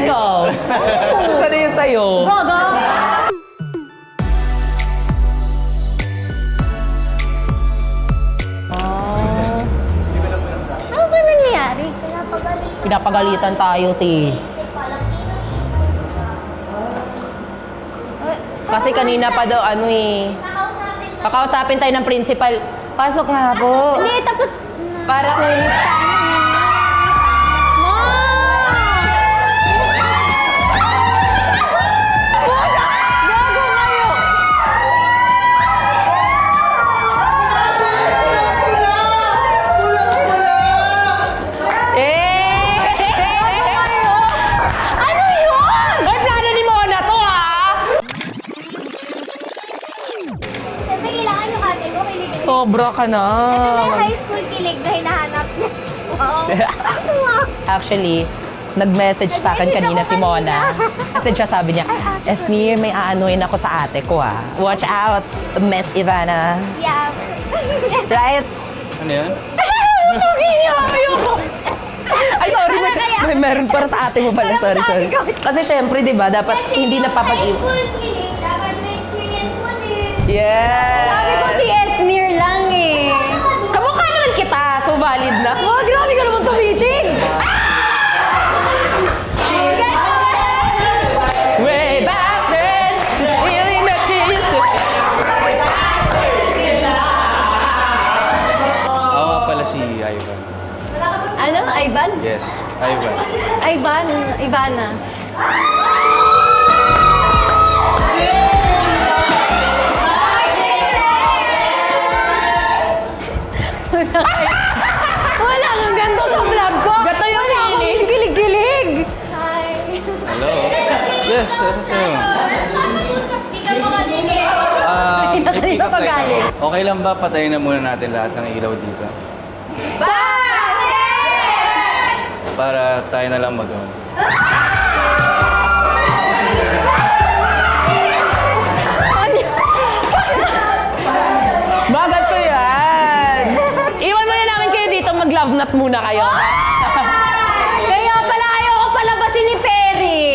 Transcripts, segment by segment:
ikaw? Sana yun sa'yo? Gaga! Ano ba nangyayari? Pinapagalitan tayo, ti. Kasi kanina pa daw, ano eh. Kakausapin tayo ng principal. Pasok nga po. Hindi, tapos... Para kung... Gago kayo! Ano yun? Ay, plano ni Mona to, ha? Siyempre, kailangan yung ate ko kilig. Sobra ka na. Ito na yung high school kilig na hinahanap niya. Wow. Actually, nag-message sa akin kanina si Mona. Kasi siya sabi niya, Esnir, may aanuin ako sa ate ko, ha? Watch out, Miss Ivana. Yeah. Right? Ano yan? Tugi niya! Ayoko! Ay, sorry. May meron para sa ate mo pala. Sorry, sorry. Kasi syempre, di ba, dapat hindi napapag-iwan. High school kilig, dapat may experience mo din. Yes! Sabi ko si Esnir lang eh. Kamukha naman kita, so valid na. Oh, grabe ka naman tumitig! Way back then, just feeling that she used to... Ako nga pala si Ivan. Ano? Ivan? Yes, Ivan. Ivan? Ivana. Wala kang ganito sa vlog ko! Gato yung Wala akong hilig. gilig-gilig! Hi! Hello? Yes, ano sa'yo? Di ka makadilig! May Kanina pick up pa line galing. ako. Okay lang ba patayin na muna natin lahat ng ilaw dito? Para tayo na lang mag-on. Bagat ko yan! Iwan muna namin kayo dito, mag-love knot muna kayo. Kaya pala ayoko palabasin ni Perry!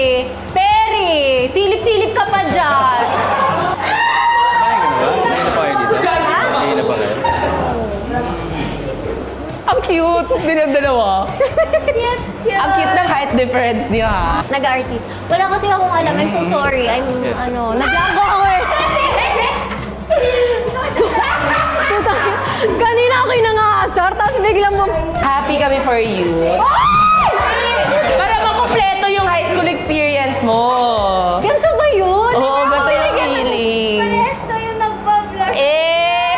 Perry! Silip-silip ka pa dyan! Kain ka na ba? Kain na pa kayo dito? Kain na pa kayo? Ang cute din ang dalawa. Ang cute ng height difference niya, ha? Nag-artist. Wala kasi akong alam. I'm so sorry. I'm, Yes. nag-lago ako eh. Putang, kanina ako yung nangaasar, tapos biglang mo... Happy kami for you. Para makumpleto yung high school experience mo. Ganito ba yun? Oo, ganito yung feeling. Parehas ko yung nagpa-vlog. Eh!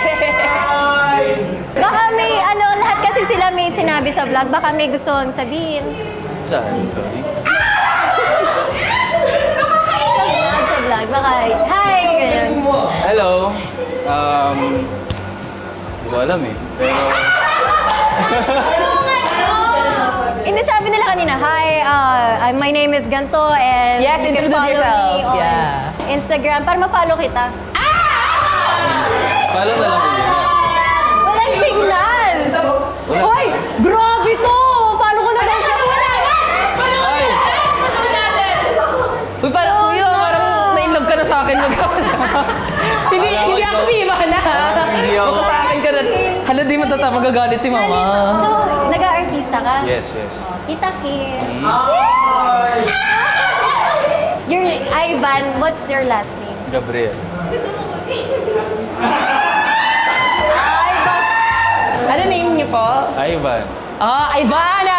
Baka may lahat kasi sila may sinabi sa vlog. Baka may gusto kong sabihin. Saan? Sorry. Sa vlog, baka, hi, ganyan. Hello. Hindi ko alam eh. Pero... Hindi, sabi nila kanina, hi, my name is Ganto and Yes, you can introduce follow yourself. me on Yeah. Instagram para ma-follow kita. Follow na lang ko yun. Walang signal! Wala. Hoy! Grabe to! Paano ko na lang siya? Ay! Uy, parang, parang na-inlove ka na sa akin. Hindi ako si Ivana. Hindi ako. Baka sa akin ka na. Hala, di matata, magagalit si mama. So, nag-aartista ka? Yes, yes. Kita Kim. Your Ivan, what's your last name? Gabriel. Ano name niyo po? Ivan. Ah, Ivana!